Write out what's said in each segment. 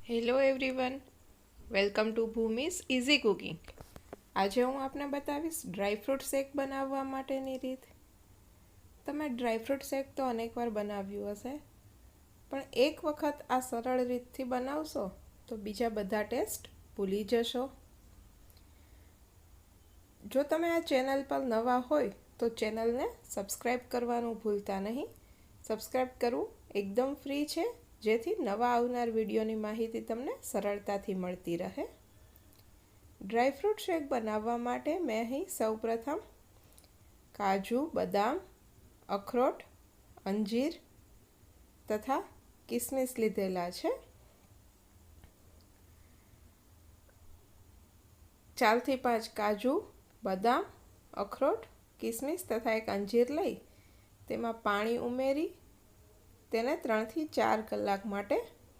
Hello everyone, welcome to Bhumi's easy cooking. આજે હું આપને બતાવીશ ડ્રાયફ્રૂટ શેક બનાવવા માટેની રીત. તમે ડ્રાયફ્રૂટ શેક તો અનેકવાર બનાવ્યું હશે, પણ એક વખત આ સરળ રીતથી બનાવશો તો બીજા બધા ટેસ્ટ ભૂલી જશો. જો તમે આ ચેનલ પર નવા હોય તો ચેનલને સબસ્ક્રાઈબ કરવાનું ભૂલતા નહીં. સબસ્ક્રાઈબ કરવું એકદમ ફ્રી છે, જેથી નવા આવનાર વિડીયોની માહિતી તમને સરળતાથી મળતી રહે. ડ્રાયફ્રૂટ શેક બનાવવા માટે મેં અહીં સૌપ્રથમ કાજુ, બદામ, અખરોટ, અંજીર તથા કિસમિસ લીધેલા છે. 4 થી 5 કાજુ, બદામ, અખરોટ, કિસમિસ તથા એક અંજીર લઈ તેમાં પાણી ઉમેરી તેને 3 થી 4 કલાક માટે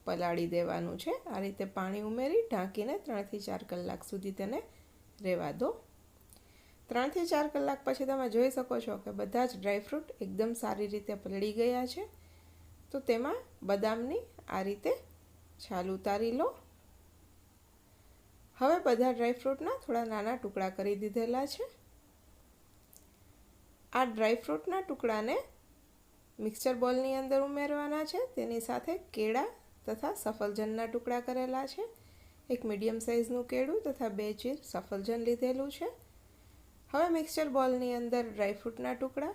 પલાળી દેવાનું છે. આ રીતે પાણી ઉમેરી ઢાંકીને 3 થી 4 કલાક સુધી તેને રહેવા દો. 3 થી 4 કલાક પછી તમે જોઈ શકો છો કે બધા જ ડ્રાયફ્રૂટ એકદમ સારી રીતે પલળી ગયા છે. તો તેમાં બદામની આ રીતે છાલ ઉતારી લો. હવે બધા ડ્રાયફ્રૂટના થોડા નાના ટુકડા કરી દીધેલા છે. આ ડ્રાયફ્રૂટના ટુકડાને મિક્સર બોલની અંદર ઉમેરવાના છે. તેની સાથે કેળા તથા સફરજનના ટુકડા કરેલા છે. એક મીડિયમ સાઇઝનું કેળું તથા 2 ચીર સફરજન લીધેલું છે. હવે મિક્સર બોલની અંદર ડ્રાયફ્રૂટના ટુકડા,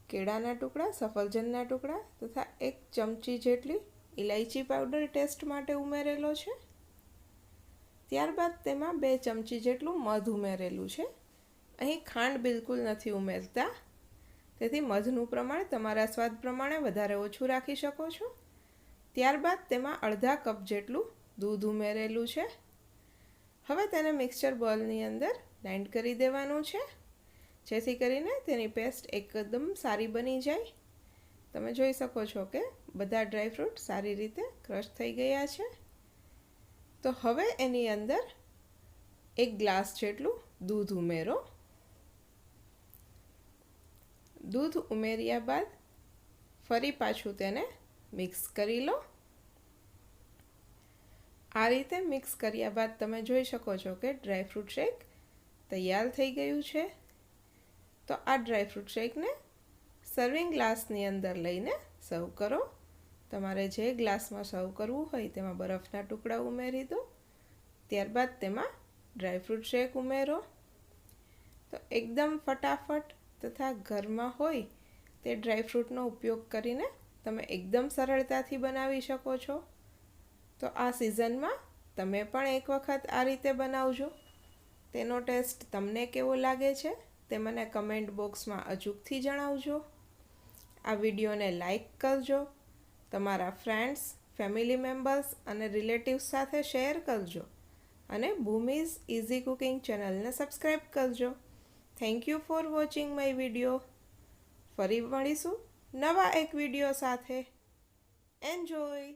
કેળાના ટુકડા, સફરજનના ટુકડા તથા 1 ચમચી જેટલી ઇલાયચી પાવડર ટેસ્ટ માટે ઉમેરેલો છે. ત્યારબાદ તેમાં 2 ચમચી જેટલું મધ ઉમેરેલું છે. અહીં ખાંડ બિલકુલ નથી ઉમેરતા, તેથી મધનું પ્રમાણ તમારા સ્વાદ પ્રમાણે વધારે ઓછું રાખી શકો છો. ત્યારબાદ તેમાં અડધા કપ જેટલું દૂધ ઉમેરેલું છે. હવે તેને મિક્સર બોલની અંદર ગ્રાઇન્ડ કરી દેવાનું છે, જેથી કરીને તેની પેસ્ટ એકદમ સારી બની જાય. તમે જોઈ શકો છો કે બધા ડ્રાયફ્રૂટ સારી રીતે ક્રશ થઈ ગયા છે. તો હવે એની અંદર 1 ગ્લાસ જેટલું દૂધ ઉમેરો. દૂધ ઉમેર્યા બાદ ફરી પાછું તેને મિક્સ કરી લો. આ રીતે મિક્સ કર્યા બાદ તમે જોઈ શકો છો કે ડ્રાયફ્રૂટ શેક તૈયાર થઈ ગયું છે. તો આ ડ્રાયફ્રૂટ શેકને સર્વિંગ ગ્લાસની અંદર લઈને સર્વ કરો. તમારે જે ગ્લાસમાં સર્વ કરવું હોય તેમાં બરફના ટુકડા ઉમેરી દો. ત્યારબાદ તેમાં ડ્રાયફ્રૂટ શેક ઉમેરો. તો એકદમ ફટાફટ તથા ઘરમાં હોય તે ડ્રાયફ્રૂટનો ઉપયોગ કરીને તમે એકદમ સરળતાથી બનાવી શકો છો. તો આ સિઝનમાં તમે પણ એક વખત આ રીતે બનાવજો. તેનો ટેસ્ટ તમને કેવો લાગે છે તે મને કમેન્ટ બોક્સમાં અચૂકથી જણાવજો. આ વિડીયોને લાઈક કરજો, તમારા ફ્રેન્ડ્સ, ફેમિલી મેમ્બર્સ અને રિલેટિવ્સ સાથે શેર કરજો અને ભૂમિઝ ઇઝી કુકિંગ ચેનલને સબસ્ક્રાઈબ કરજો. Thank you for watching my video. ફરી મળીશું નવા એક વિડીયો સાથે. એન્જોય.